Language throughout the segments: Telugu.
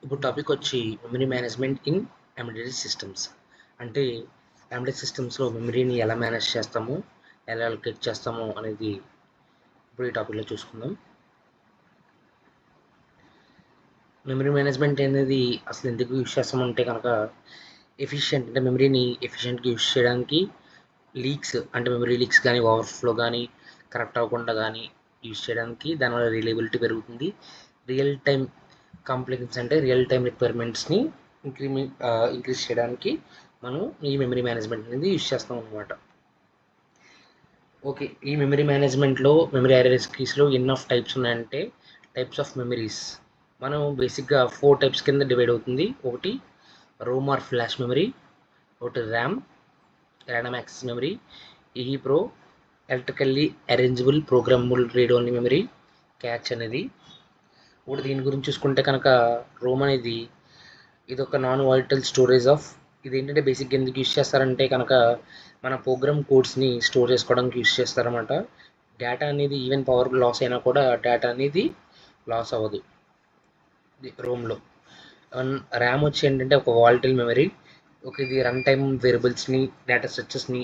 ఇప్పుడు టాపిక్ వచ్చి memory management in embedded systems. అంటే ఎంబెడెడ్ సిస్టమ్స్లో మెమరీని ఎలా మేనేజ్ చేస్తాము, ఎలా అలొకేట్ చేస్తాము అనేది ఇప్పుడు ఈ టాపిక్లో చూసుకుందాం. మెమరీ మేనేజ్మెంట్ అనేది అసలు ఎందుకు యూజ్ చేస్తామంటే కనుక ఎఫిషియెంట్ అంటే మెమరీని ఎఫిషియెంట్గా యూజ్ చేయడానికి, లీక్స్ అంటే మెమరీ లీక్స్ కానీ ఓవర్ఫ్లో కానీ కరెక్ట్ అవ్వకుండా కానీ యూజ్ చేయడానికి, దానివల్ల రిలయబిలిటీ పెరుగుతుంది. రియల్ టైం కాంప్లెక్స్ అంటే రియల్ టైం రిక్వైర్మెంట్స్ని ఇంక్రీజ్ చేయడానికి మనం ఈ మెమరీ మేనేజ్మెంట్ అనేది యూజ్ చేస్తాం అనమాట. ఓకే, ఈ మెమరీ మేనేజ్మెంట్లో మెమరీ హైరార్కీస్లో ఎన్ని ఆఫ్ టైప్స్ ఉన్నాయంటే టైప్స్ ఆఫ్ మెమరీస్ మనం బేసిక్గా 4 టైప్స్ కింద డివైడ్ అవుతుంది. ఒకటి రోమ్ ఆర్ ఫ్లాష్ మెమరీ, ఒకటి RAM random access memory, EEPROM electrically erasable programmable read only memory, cache అనేది. ఇప్పుడు దీని గురించి చూసుకుంటే కనుక రోమ్ అనేది ఇది ఒక నాన్ వాలటైల్ స్టోరేజ్ ఆఫ్, ఇది ఏంటంటే బేసిక్గా ఎందుకు యూస్ చేస్తారంటే కనుక మన ప్రోగ్రామ్ కోడ్స్ని స్టోర్ చేసుకోవడానికి యూస్ చేస్తారన్నమాట. డేటా అనేది ఈవెన్ పవర్ లాస్ అయినా కూడా డేటా అనేది లాస్ అవ్వదు రోమ్లో. ర్యామ్ వచ్చి ఏంటంటే ఒక వాలటైల్ మెమరీ. ఒక ఇది రన్ టైమ్ వేరియబుల్స్ని, డేటా స్ట్రక్చర్స్ని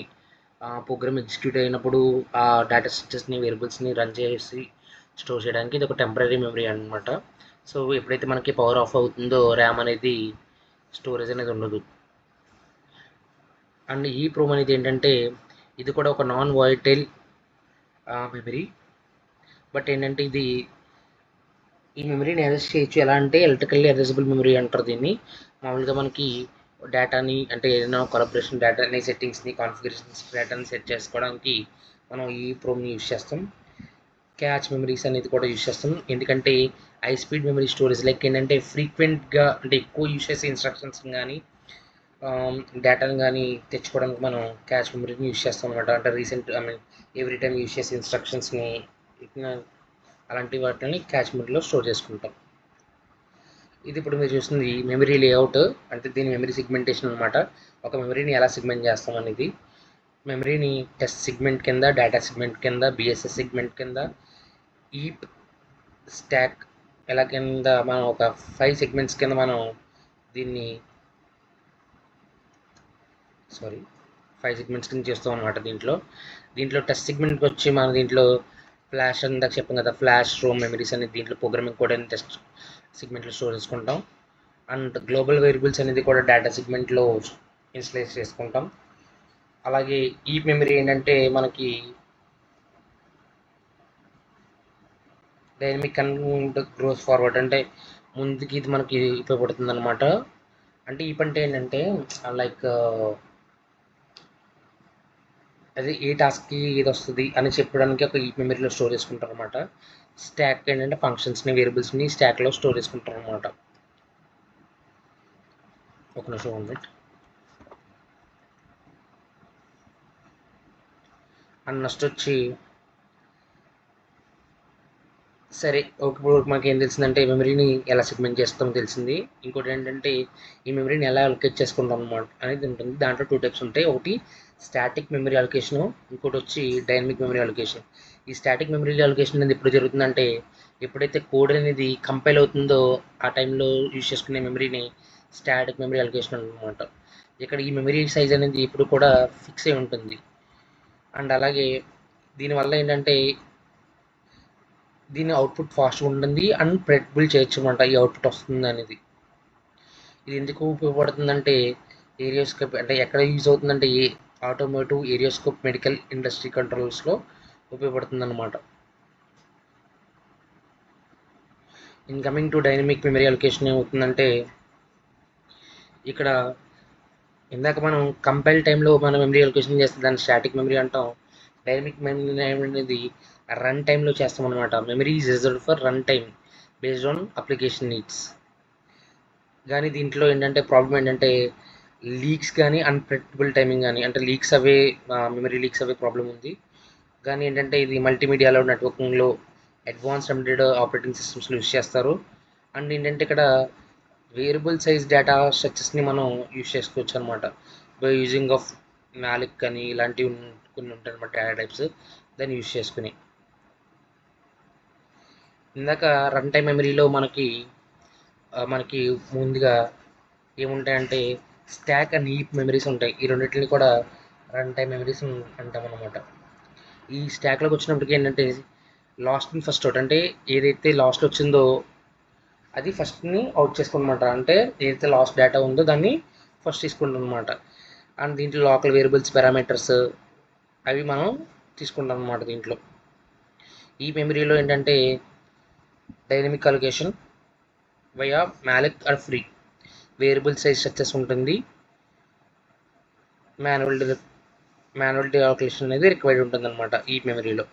ప్రోగ్రామ్ ఎగ్జిక్యూట్ అయినప్పుడు ఆ డేటా స్ట్రక్చర్స్ని వేరియబుల్స్ని రన్ చేసి స్టోర్ చేయడానికి ఇది ఒక టెంపరీ మెమరీ అనమాట. సో ఎప్పుడైతే మనకి పవర్ ఆఫ్ అవుతుందో ర్యామ్ అనేది స్టోరేజ్ అనేది ఉండదు. అండ్ ఈ ప్రోమ్ అనేది ఏంటంటే ఇది కూడా ఒక నాన్ వాలటైల్ మెమరీ. బట్ ఏంటంటే ఇది ఈ మెమరీని అరెస్ట్ చేయొచ్చు. ఎలా అంటే ఎలక్ట్రికల్లీ అరెజబుల్ మెమరీ అంటారు దీన్ని. మామూలుగా మనకి డేటాని అంటే ఏదైనా కొలాబరేషన్ డేటాని, సెట్టింగ్స్ని, కాన్ఫిగరేషన్స్ డేటాని సెట్ చేసుకోవడానికి మనం ఈ ప్రోమ్ని యూజ్ చేస్తాం. క్యాచ్ మెమరీస్ అనేది కూడా యూజ్ చేస్తాం. ఎందుకంటే high speed memory storage like ఏంటంటే ఫ్రీక్వెంట్గా అంటే ఎక్కువ యూజ్ చేసే ఇన్స్ట్రక్షన్స్ కానీ డేటాను కానీ తెచ్చుకోవడానికి మనం క్యాచ్ మెమరీని యూజ్ చేస్తాం అనమాట. అంటే ఎవ్రీ టైం యూజ్ చేసే ఇన్స్ట్రక్షన్స్ని అలాంటి వాటిని క్యాచ్ మెమరీలో స్టోర్ చేసుకుంటాం. ఇది ఇప్పుడు మీరు చూస్తుంది మెమరీ లేఅవుట్, అంటే దీని మెమరీ సెగ్మెంటేషన్ అనమాట. ఒక మెమరీని ఎలా సెగ్మెంట్ చేస్తాం అనేది, మెమరీని టెస్ట్ సెగ్మెంట్ కింద, డేటా సెగ్మెంట్ కింద, బిఎస్ఎస్ సెగ్మెంట్ కింద, ఈప్, స్టాక్ ఎలా కింద మనం ఒక 5 సెగ్మెంట్స్ కింద మనం దీన్ని 5 సెగ్మెంట్స్ కింద చేస్తాం అనమాట. దీంట్లో టెస్ట్ సెగ్మెంట్కి వచ్చి మన దీంట్లో ఫ్లాష్ అందాక చెప్పాం కదా, ఫ్లాష్ రోమ్ మెమరీస్ అనేది దీంట్లో ప్రోగ్రామింగ్ కోడ్ అని టెస్ట్ సెగ్మెంట్లో స్టోర్ చేసుకుంటాం. అండ్ గ్లోబల్ వేరియబుల్స్ అనేది కూడా డేటా సెగ్మెంట్లో ఇన్స్టలేట్ చేసుకుంటాం. అలాగే ఈ మెమరీ ఏంటంటే మనకి డైనమిక్ అండ్ గ్రోస్ ఫార్వర్డ్, అంటే ముందుకి ఇది మనకి ఉపయోగపడుతుంది అనమాట. అంటే ఈ పంట ఏంటంటే లైక్ అది ఏ టాస్క్కి ఏది వస్తుంది అని చెప్పడానికి ఒక ఈ మెమరీలో స్టోర్ చేసుకుంటారు అనమాట. స్టాక్ ఏంటంటే ఫంక్షన్స్ని, వేరియబుల్స్ని స్టాక్లో స్టోర్ చేసుకుంటారు అనమాట. ఒక నిమిషం ఉంది. అండ్ నెక్స్ట్ వచ్చి సరే ఇప్పుడు మనకి ఏం తెలిసిందంటే మెమరీని ఎలా సెగ్మెంట్ చేస్తామో తెలిసింది. ఇంకోటి ఏంటంటే ఈ మెమరీని ఎలా అలొకేట్ చేసుకుంటాం అన్నమాట అనేది ఉంటుంది. దాంట్లో 2 టైప్స్ ఉంటాయి. ఒకటి స్టాటిక్ మెమరీ అలొకేషను, ఇంకోటి వచ్చి డైనమిక్ మెమరీ అలొకేషన్. ఈ స్టాటిక్ మెమరీ అలొకేషన్ అనేది ఎప్పుడు జరుగుతుందంటే ఎప్పుడైతే కోడ్ అనేది కంపైల్ అవుతుందో ఆ టైంలో యూజ్ చేసుకునే మెమరీని స్టాటిక్ మెమరీ అలొకేషన్ అనమాట. ఇక్కడ ఈ మెమరీ సైజ్ అనేది ఇప్పుడు కూడా ఫిక్స్ అయి ఉంటుంది. అండ్ అలాగే దీనివల్ల ఏంటంటే దీని అవుట్పుట్ ఫాస్ట్గా ఉంటుంది అండ్ ప్రెడిక్టబుల్ చేయొచ్చు అనమాట. ఈ అవుట్పుట్ వస్తుంది అనేది ఇది ఎందుకు ఉపయోగపడుతుందంటే ఏరియోస్కోప్, అంటే ఎక్కడ యూజ్ అవుతుందంటే ఏ ఆటోమోటివ్, ఏరియోస్కోప్, మెడికల్ ఇండస్ట్రీ కంట్రోల్స్లో ఉపయోగపడుతుంది అనమాట. In coming to dynamic memory allocation ఏమవుతుందంటే ఇక్కడ ఇందాక మనం కంపైల్ టైంలో మనం మెమరీ అలొకేషన్ చేస్తే దాన్ని స్టాటిక్ మెమరీ అంటాం. డైనమిక్ మెమరీ అనేది రన్ టైంలో చేస్తాం అనమాట. Memory is reserved for run time based on application needs. కానీ దీంట్లో ఏంటంటే ప్రాబ్లం ఏంటంటే లీక్స్ కానీ అన్ప్రెడిక్టబుల్ టైమింగ్ కానీ, అంటే లీక్స్ అవే మెమరీ లీక్స్ అవే ప్రాబ్లం ఉంది. కానీ ఏంటంటే ఇది మల్టీమీడియాలో నెట్వర్కింగ్లో అడ్వాన్స్డ్ ఎంబెడెడ్ ఆపరేటింగ్ సిస్టమ్స్లో యూస్ చేస్తారు. అండ్ ఏంటంటే ఇక్కడ వేరియబుల్ సైజ్ డేటా స్ట్రక్చర్స్ని మనం యూస్ చేసుకోవచ్చు అనమాట. బై యూజింగ్ ఆఫ్ మ్యాలిక్ అని ఇలాంటివి కొన్ని ఉంటాయి అనమాట డేటా టైప్స్, దాన్ని యూస్ చేసుకుని. ఇందాక రన్ టైమ్ మెమరీలో మనకి మనకి ముందుగా ఏముంటాయంటే స్టాక్ అండ్ హీప్ మెమరీస్ ఉంటాయి. ఈ రెండింటిని కూడా రన్ టైమ్ మెమరీస్ అంటాం అనమాట. ఈ స్టాక్లోకి వచ్చినప్పటికీ ఏంటంటే లాస్ట్ ఇన్ ఫస్ట్ అవుట్, అంటే ఏదైతే లాస్ట్ వచ్చిందో అది ఫస్ట్ని అవుట్ చేసుకోనమాట. అంటే ఏదైతే లాస్ట్ డేటా ఉందో దాన్ని ఫస్ట్ తీసుకుంటాం అనమాట. అండ్ దీంట్లో లోకల్ వేరియబుల్స్ పారామీటర్స్ అవి మనం తీసుకుంటాం అనమాట. దీంట్లో ఈ మెమరీలో ఏంటంటే dynamic allocation via malloc or free, variable size structures ఉంటుంది, మాన్యువల్ డీఅలొకేషన్ అనేది రిక్వైర్డ్ ఉంటుంది అనమాట ఈ మెమరీలో.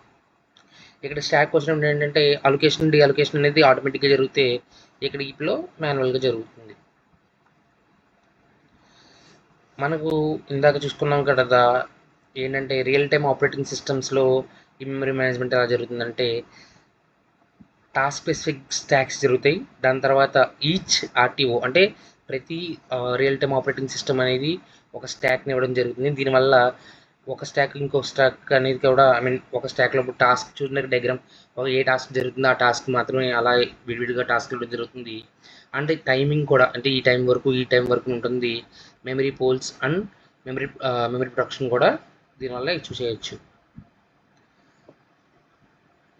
ఇక్కడ స్టాక్ వచ్చినప్పుడు ఏంటంటే అలొకేషన్ డీఅలొకేషన్ అనేది ఆటోమేటిక్గా జరిగితే ఇక్కడ ఈప్లో మాన్యువల్గా జరుగుతుంది. మనకు ఇందాక చూసుకున్నాం కదా ఏంటంటే రియల్ టైమ్ ఆపరేటింగ్ సిస్టమ్స్లో ఈ మెమరీ మేనేజ్మెంట్ ఎలా జరుగుతుందంటే టాస్క్ స్పెసిఫిక్ స్టాక్స్ జరుగుతాయి. దాని తర్వాత ఈచ్ ఆర్టీఓ అంటే ప్రతి రియల్ టైమ్ ఆపరేటింగ్ సిస్టమ్ అనేది ఒక స్టాక్ని ఇవ్వడం జరుగుతుంది. దీనివల్ల ఒక స్టాక్ ఇంకొక స్టాక్ అనేది కూడా ఒక స్టాక్లో టాస్క్ చూసిన డయాగ్రామ్ ఏ టాస్క్ జరుగుతుందో ఆ టాస్క్ మాత్రమే అలా విడివిడిగా టాస్క్ ఇవ్వడం జరుగుతుంది. అండ్ టైమింగ్ కూడా అంటే ఈ టైం వరకు ఉంటుంది. Memory pools and memory production కూడా దీనివల్ల చేయొచ్చు.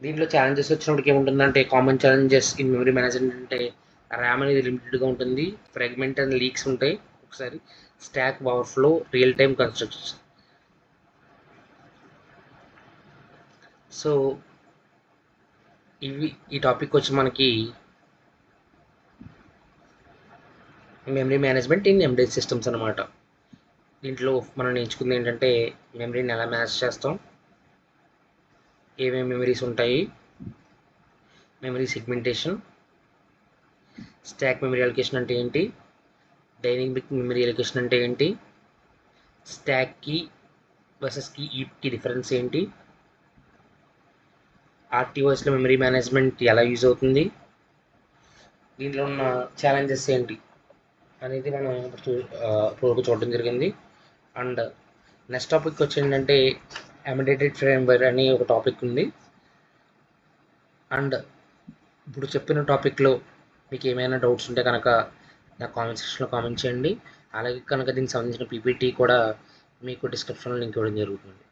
దీంట్లో ఛాలెంజెస్ వచ్చినప్పటికి ఏముంటుందంటే common challenges in memory management అంటే ర్యామ్ అనేది లిమిటెడ్గా ఉంటుంది, ఫ్రాగ్మెంట్ అండ్ లీక్స్ ఉంటాయి, ఒకసారి stack overflow, real time constructions. So ఈ టాపిక్ వచ్చి మనకి memory management in embedded systems అనమాట. దీంట్లో మనం నేర్చుకుంది ఏంటంటే మెమరీని ఎలా మేనేజ్ చేస్తాం, ఏమేమి మెమరీస్ ఉంటాయి, memory segmentation, stock memory allocation అంటే ఏంటి, డైనమిక్ మెమరీ అలొకేషన్ అంటే ఏంటి, స్టాక్కి వర్సెస్కి ఈప్కి డిఫరెన్స్ ఏంటి, ఆర్టీఓఎస్లో మెమరీ మేనేజ్మెంట్ ఎలా యూజ్ అవుతుంది, దీంట్లో ఉన్న ఛాలెంజెస్ ఏంటి అనేది మనం ఇప్పుడు చూడడం జరిగింది. అండ్ నెక్స్ట్ టాపిక్ వచ్చి ఏంటంటే ఎంబెడెడ్ ఫ్రేమ్వర్క్ అని ఒక టాపిక్ ఉంది. అండ్ ఇప్పుడు చెప్పిన టాపిక్లో మీకు ఏమైనా డౌట్స్ ఉంటే కనుక నా కామెంట్ సెక్షన్లో కామెంట్ చేయండి. అలాగే కనుక దీనికి సంబంధించిన పీపీటీ కూడా మీకు డిస్క్రిప్షన్లో లింక్ ఇవ్వడం జరుగుతుంది.